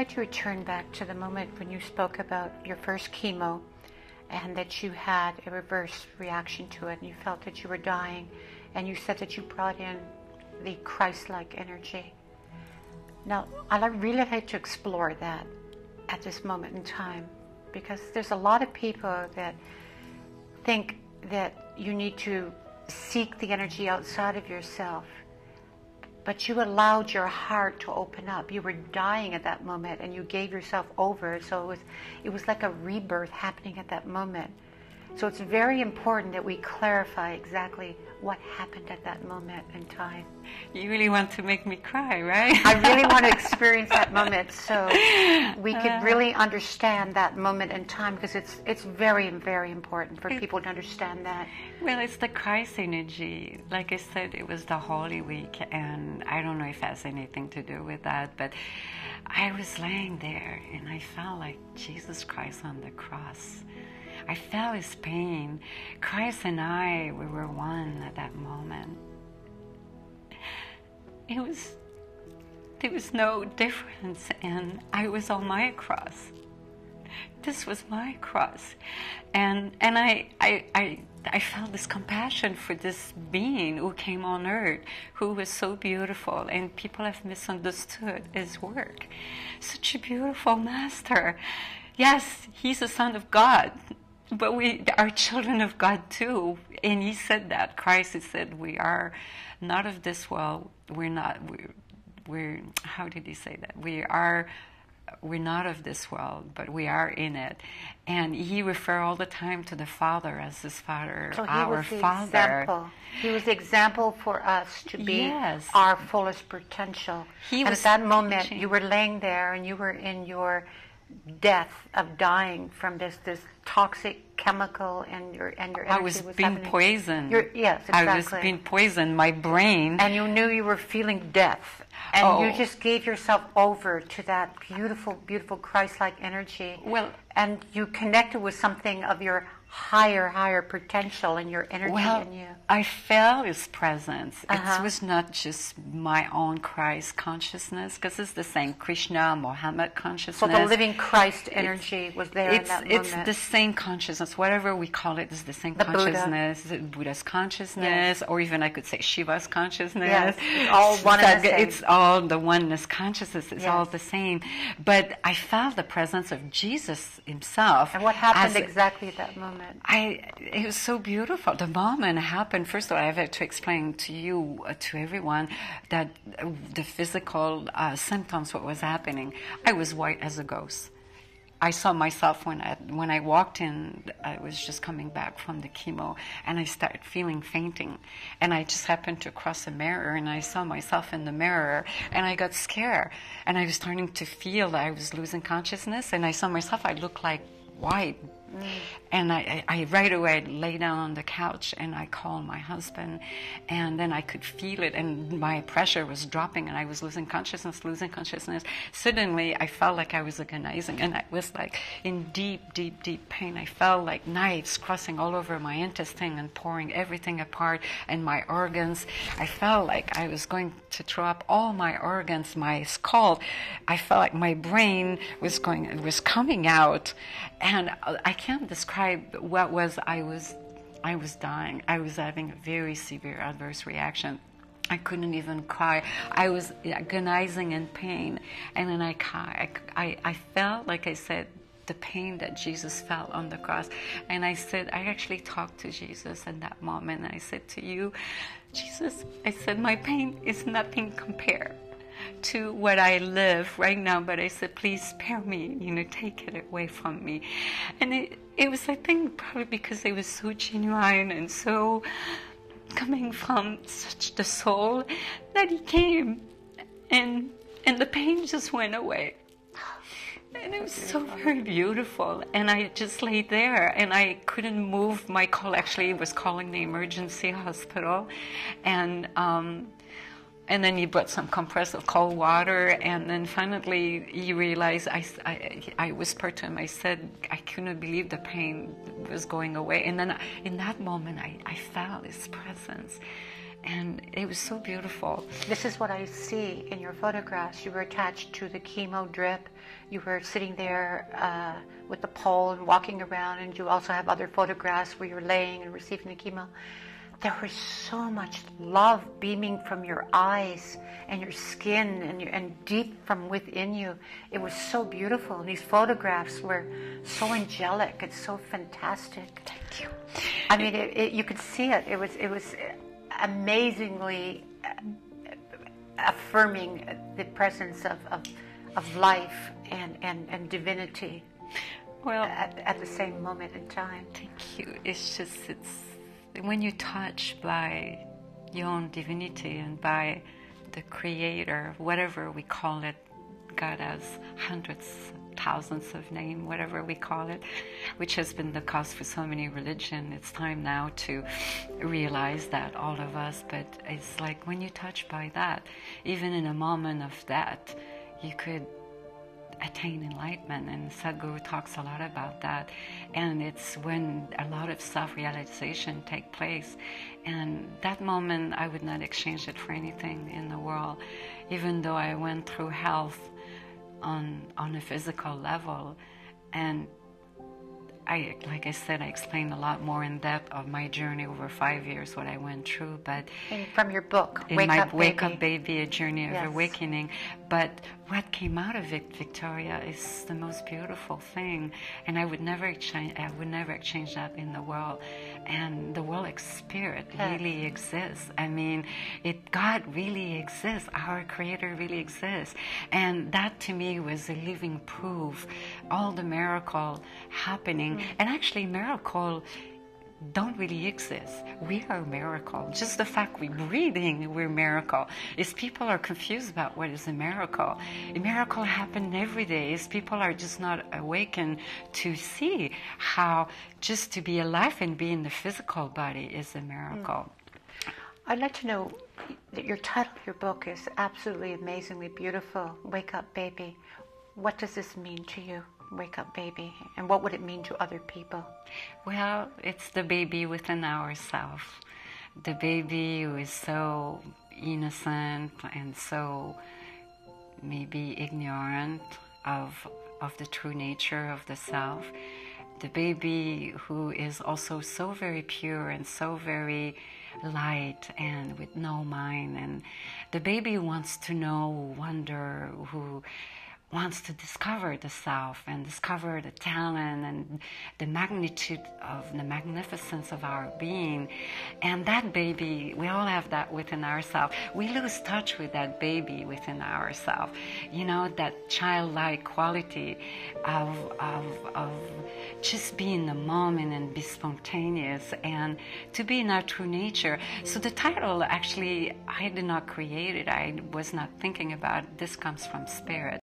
like to return back to the moment when you spoke about your first chemo and that you had a reverse reaction to it and you felt that you were dying, and you said that you brought in the Christ-like energy. Now, I'd really like to explore that at this moment in time, because there's a lot of people that think that you need to seek the energy outside of yourself, but you allowed your heart to open up. You were dying at that moment and you gave yourself over, so it was like a rebirth happening at that moment. So it's very important that we clarify exactly what happened at that moment in time. You really want to make me cry, right? I really want to experience that moment so we could really understand that moment in time, because it's very, very important for people to understand that. Well, it's the Christ energy. Like I said, it was the Holy Week, and I don't know if it has anything to do with that, but I was laying there and I felt like Jesus Christ on the cross. I felt his pain. Christ and I, we were one at that moment. There was no difference, and I was on my cross. This was my cross. And I felt this compassion for this being who came on earth, who was so beautiful, and people have misunderstood his work. Such a beautiful master. Yes, he's the Son of God. But we are children of God too, and he said that. Christ said, "We are not of this world. We're. How did he say that? We're not of this world, but we are in it." And he referred all the time to the Father as his Father, so our Father. Example. He was the example for us to be our fullest potential. And at that moment, you were laying there, and you were in your death of dying from this toxic chemical, and your energy I was being poisoned. Yes, exactly. I was being poisoned, my brain. And you knew you were feeling death. And you just gave yourself over to that beautiful, beautiful Christ-like energy. Well, and you connected with something of your higher potential and your energy in you. I felt his presence. It was not just my own Christ consciousness, because it's the same Krishna, Mohammed consciousness. So the living Christ energy was there in that moment. It's the same consciousness, whatever we call it, is the same consciousness. Buddha's consciousness, or even I could say Shiva's consciousness. Yes, it's all one and the same. It's all the oneness consciousness. It's all the same. But I felt the presence of Jesus himself. And what happened exactly at that moment? It was so beautiful. The moment happened, first of all, I have to explain to you, to everyone, that the physical symptoms, what was happening. I was white as a ghost. I saw myself when I walked in. I was just coming back from the chemo, and I started feeling fainting. And I just happened to cross a mirror, and I saw myself in the mirror, and I got scared. And I was starting to feel that I was losing consciousness, and I saw myself, I looked like white. And I right away lay down on the couch, and I called my husband, and then I could feel it, and my pressure was dropping, and I was losing consciousness. Suddenly, I felt like I was agonizing, and I was like in deep pain. I felt like knives crossing all over my intestine and pouring everything apart, and my organs. I felt like I was going to throw up all my organs, my skull. I felt like my brain was coming out, and I can't describe what was. I was dying. I was having a very severe adverse reaction. I couldn't even cry. I was agonizing in pain, and then I felt, like I said, the pain that Jesus felt on the cross. And I actually talked to Jesus in that moment. And I said to you, Jesus, I said, my pain is nothing compared to what I live right now, but I said, please spare me, take it away from me. And it was, I think, probably because it was so genuine and so coming from such the soul that he came, and the pain just went away. And it was so very beautiful. And I just laid there, and I couldn't move. My call actually was calling the emergency hospital, and then he brought some compress of cold water, and then finally he realized, I whispered to him, I said, I couldn't believe the pain was going away. And then in that moment, I felt his presence. And it was so beautiful. This is what I see in your photographs. You were attached to the chemo drip. You were sitting there with the pole and walking around, and you also have other photographs where you're laying and receiving the chemo. There was so much love beaming from your eyes and your skin and deep from within you. It was so beautiful. These photographs were so angelic. It's so fantastic. Thank you. I mean, you could see it. It was amazingly affirming the presence of life and divinity. Well, at the same moment in time. Thank you. It's when you touch by your own divinity and by the Creator, whatever we call it. God has hundreds, thousands of names, whatever we call it, which has been the cause for so many religions. It's time now to realize that, all of us. But it's like when you touch by that, even in a moment of that, you could attain enlightenment, and Sadhguru talks a lot about that. And it's when a lot of self-realization take place, and that moment I would not exchange it for anything in the world. Even though I went through health on a physical level, and like I said, I explained a lot more in depth of my journey over 5 years, what I went through. But from your book, Wake Up Baby, A Journey of Yes. Awakening. But what came out of it, Victoria, is the most beautiful thing, and I would never exchange that in the world. And the world spirit really exists. I mean, God really exists. Our Creator really exists, and that to me was a living proof. All the miracle happening. And actually, miracle don't really exist. We are a miracle. Just the fact we're breathing, we're a miracle. Is people are confused about what is a miracle. A miracle happens every day. Is people are just not awakened to see how just to be alive and be in the physical body is a miracle. I'd like to know that your title of your book is absolutely amazingly beautiful, Wake Up Baby. What does this mean to you? Wake Up Baby, and what would it mean to other people? Well, it's the baby within ourselves. The baby who is so innocent and so maybe ignorant of the true nature of the self. The baby who is also so very pure and so very light and with no mind. And the baby who wants to know, wonder, who wants to discover the self and discover the talent and the magnitude of the magnificence of our being. And that baby, we all have that within ourselves. We lose touch with that baby within ourselves. You know, that childlike quality of just be in the moment and be spontaneous and to be in our true nature. So the title, actually, I did not create it. I was not thinking about it. This comes from Spirit.